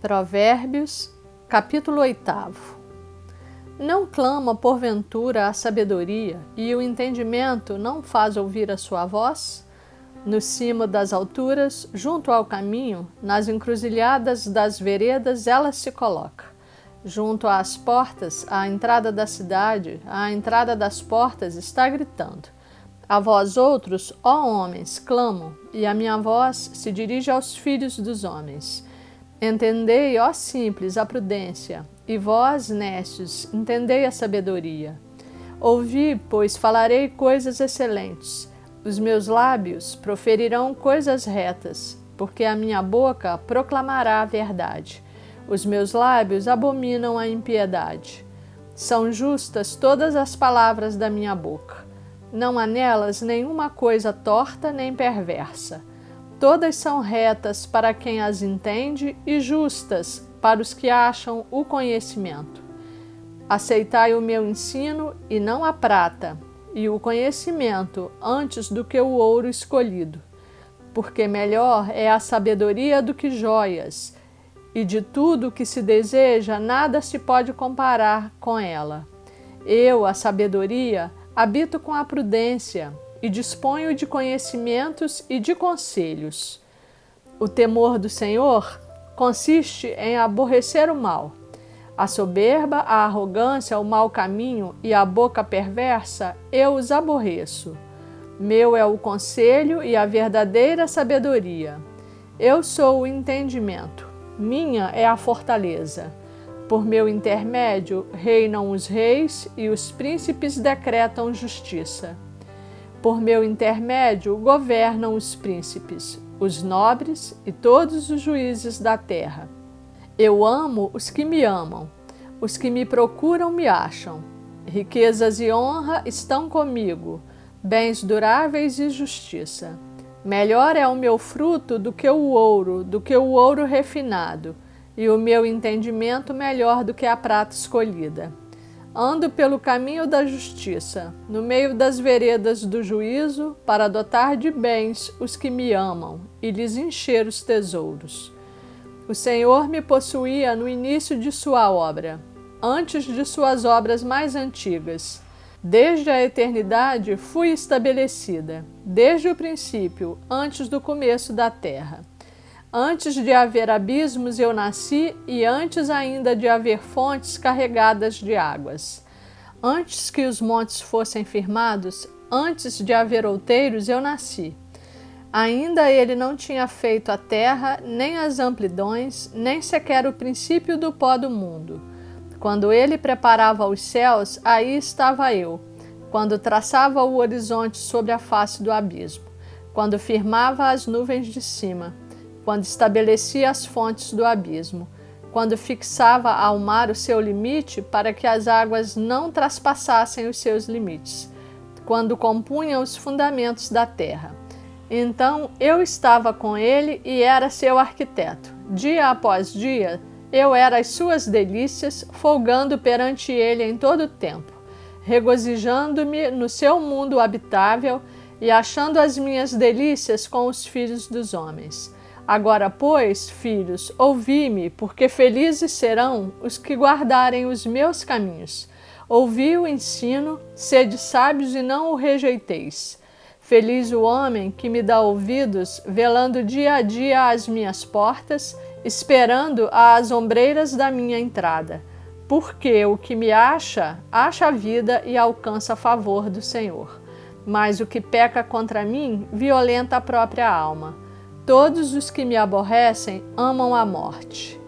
Provérbios, capítulo 8. Não clama porventura a sabedoria, e o entendimento não faz ouvir a sua voz? No cimo das alturas, junto ao caminho, nas encruzilhadas das veredas ela se coloca. Junto às portas, à entrada da cidade, à entrada das portas está gritando. A vós outros, ó homens, clamo, e a minha voz se dirige aos filhos dos homens. Entendei, ó simples, a prudência, e vós, nécios, entendei a sabedoria. Ouvi, pois falarei coisas excelentes. Os meus lábios proferirão coisas retas, porque a minha boca proclamará a verdade. Os meus lábios abominam a impiedade. São justas todas as palavras da minha boca. Não há nelas nenhuma coisa torta nem perversa. Todas são retas para quem as entende e justas para os que acham o conhecimento. Aceitai o meu ensino e não a prata, e o conhecimento antes do que o ouro escolhido. Porque melhor é a sabedoria do que joias, e de tudo o que se deseja nada se pode comparar com ela. Eu, a sabedoria, habito com a prudência, e disponho de conhecimentos e de conselhos. O temor do Senhor consiste em aborrecer o mal. A soberba, a arrogância, o mau caminho e a boca perversa, eu os aborreço. Meu é o conselho e a verdadeira sabedoria. Eu sou o entendimento, minha é a fortaleza. Por meu intermédio reinam os reis e os príncipes decretam justiça. Por meu intermédio governam os príncipes, os nobres e todos os juízes da terra. Eu amo os que me amam, os que me procuram me acham. Riquezas e honra estão comigo, bens duráveis e justiça. Melhor é o meu fruto do que o ouro refinado, e o meu entendimento melhor do que a prata escolhida. Ando pelo caminho da justiça, no meio das veredas do juízo, para dotar de bens os que me amam e lhes encher os tesouros. O Senhor me possuía no início de sua obra, antes de suas obras mais antigas. Desde a eternidade fui estabelecida, desde o princípio, antes do começo da terra. Antes de haver abismos eu nasci, e antes ainda de haver fontes carregadas de águas. Antes que os montes fossem firmados, antes de haver outeiros eu nasci. Ainda ele não tinha feito a terra, nem as amplidões, nem sequer o princípio do pó do mundo. Quando ele preparava os céus, aí estava eu. Quando traçava o horizonte sobre a face do abismo. Quando firmava as nuvens de cima. Quando estabelecia as fontes do abismo, quando fixava ao mar o seu limite para que as águas não traspassassem os seus limites, quando compunha os fundamentos da terra. Então eu estava com ele e era seu arquiteto. Dia após dia, eu era as suas delícias, folgando perante ele em todo o tempo, regozijando-me no seu mundo habitável e achando as minhas delícias com os filhos dos homens. Agora, pois, filhos, ouvi-me, porque felizes serão os que guardarem os meus caminhos. Ouvi o ensino, sede sábios e não o rejeiteis. Feliz o homem que me dá ouvidos, velando dia a dia às minhas portas, esperando às ombreiras da minha entrada. Porque o que me acha, acha a vida e alcança a favor do Senhor. Mas o que peca contra mim, violenta a própria alma. Todos os que me aborrecem amam a morte.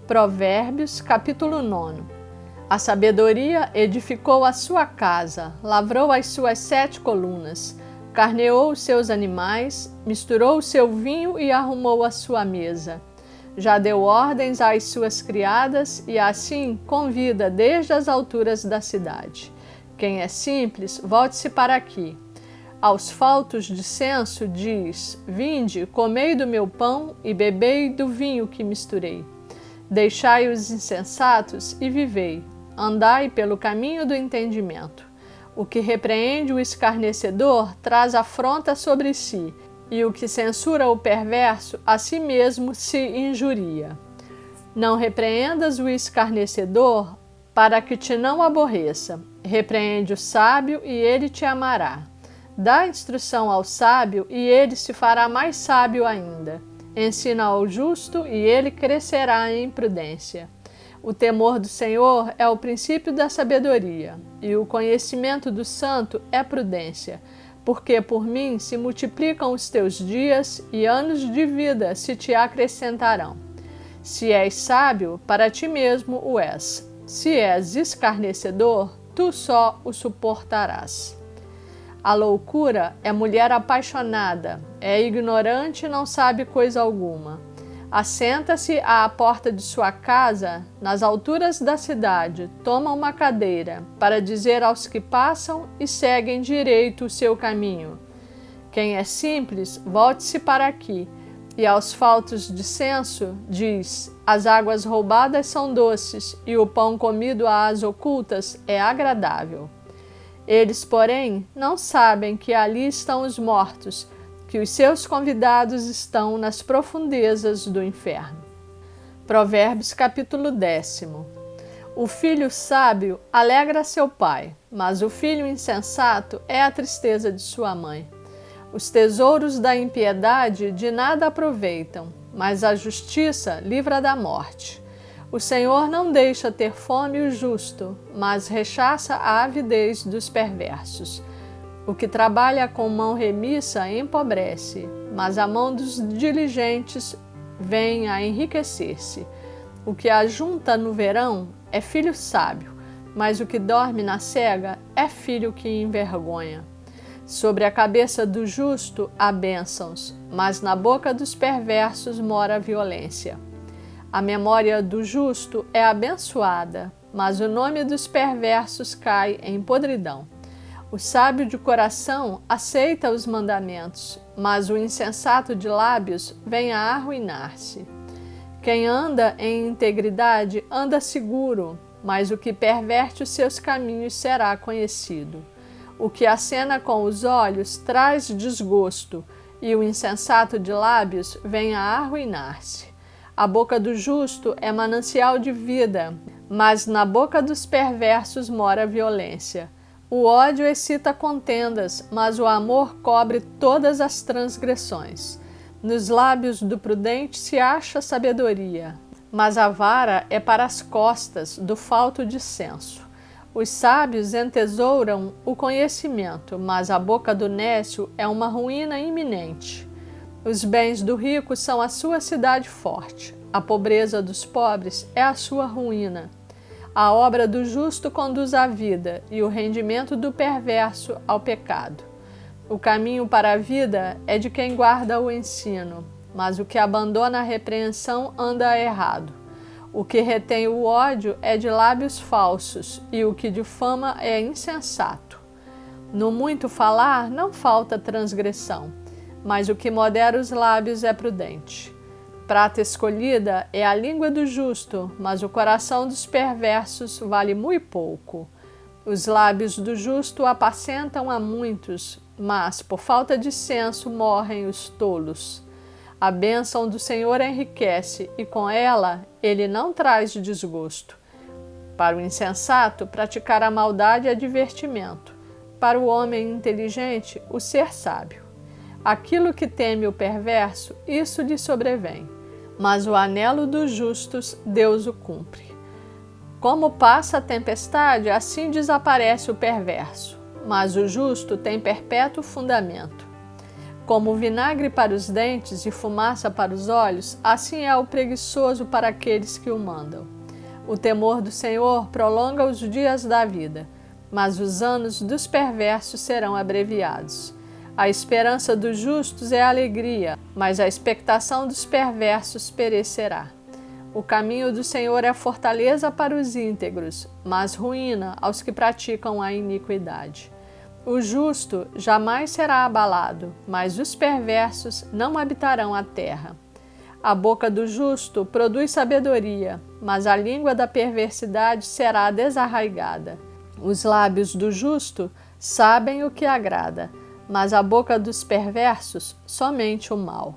Provérbios, capítulo 9. A sabedoria edificou a sua casa, lavrou as suas 7 colunas, carneou os seus animais, misturou o seu vinho e arrumou a sua mesa. Já deu ordens às suas criadas e assim convida desde as alturas da cidade. Quem é simples, volte-se para aqui. Aos faltos de senso diz: vinde, comei do meu pão e bebei do vinho que misturei. Deixai os insensatos e vivei, andai pelo caminho do entendimento. O que repreende o escarnecedor traz afronta sobre si, e o que censura o perverso a si mesmo se injuria. Não repreendas o escarnecedor, para que te não aborreça. Repreende o sábio e ele te amará. Dá instrução ao sábio e ele se fará mais sábio ainda. Ensina ao justo e ele crescerá em prudência. O temor do Senhor é o princípio da sabedoria, e o conhecimento do santo é prudência, porque por mim se multiplicam os teus dias e anos de vida se te acrescentarão. Se és sábio, para ti mesmo o és. Se és escarnecedor, tu só o suportarás. A loucura é mulher apaixonada, é ignorante e não sabe coisa alguma. Assenta-se à porta de sua casa, nas alturas da cidade, toma uma cadeira, para dizer aos que passam e seguem direito o seu caminho: quem é simples, volte-se para aqui. E aos faltos de senso, diz: as águas roubadas são doces, e o pão comido às ocultas é agradável. Eles, porém, não sabem que ali estão os mortos, que os seus convidados estão nas profundezas do inferno. Provérbios capítulo 10. O filho sábio alegra seu pai, mas o filho insensato é a tristeza de sua mãe. Os tesouros da impiedade de nada aproveitam, mas a justiça livra da morte. O Senhor não deixa ter fome o justo, mas rechaça a avidez dos perversos. O que trabalha com mão remissa empobrece, mas a mão dos diligentes vem a enriquecer-se. O que ajunta no verão é filho sábio, mas o que dorme na cega é filho que envergonha. Sobre a cabeça do justo há bênçãos, mas na boca dos perversos mora a violência. A memória do justo é abençoada, mas o nome dos perversos cai em podridão. O sábio de coração aceita os mandamentos, mas o insensato de lábios vem a arruinar-se. Quem anda em integridade anda seguro, mas o que perverte os seus caminhos será conhecido. O que acena com os olhos traz desgosto, e o insensato de lábios vem a arruinar-se. A boca do justo é manancial de vida, mas na boca dos perversos mora a violência. O ódio excita contendas, mas o amor cobre todas as transgressões. Nos lábios do prudente se acha sabedoria, mas a vara é para as costas do falto de senso. Os sábios entesouram o conhecimento, mas a boca do nécio é uma ruína iminente. Os bens do rico são a sua cidade forte, a pobreza dos pobres é a sua ruína. A obra do justo conduz à vida, e o rendimento do perverso ao pecado. O caminho para a vida é de quem guarda o ensino, mas o que abandona a repreensão anda errado. O que retém o ódio é de lábios falsos, e o que difama é insensato. No muito falar não falta transgressão, mas o que modera os lábios é prudente. Prata escolhida é a língua do justo, mas o coração dos perversos vale muito pouco. Os lábios do justo apacentam a muitos, mas por falta de senso morrem os tolos. A bênção do Senhor enriquece, e com ela ele não traz desgosto. Para o insensato, praticar a maldade é divertimento. Para o homem inteligente, o ser sábio. Aquilo que teme o perverso, isso lhe sobrevém. Mas o anelo dos justos, Deus o cumpre. Como passa a tempestade, assim desaparece o perverso. Mas o justo tem perpétuo fundamento. Como vinagre para os dentes e fumaça para os olhos, assim é o preguiçoso para aqueles que o mandam. O temor do Senhor prolonga os dias da vida, mas os anos dos perversos serão abreviados. A esperança dos justos é alegria, mas a expectação dos perversos perecerá. O caminho do Senhor é fortaleza para os íntegros, mas ruína aos que praticam a iniquidade. O justo jamais será abalado, mas os perversos não habitarão a terra. A boca do justo produz sabedoria, mas a língua da perversidade será desarraigada. Os lábios do justo sabem o que agrada, mas a boca dos perversos somente o mal.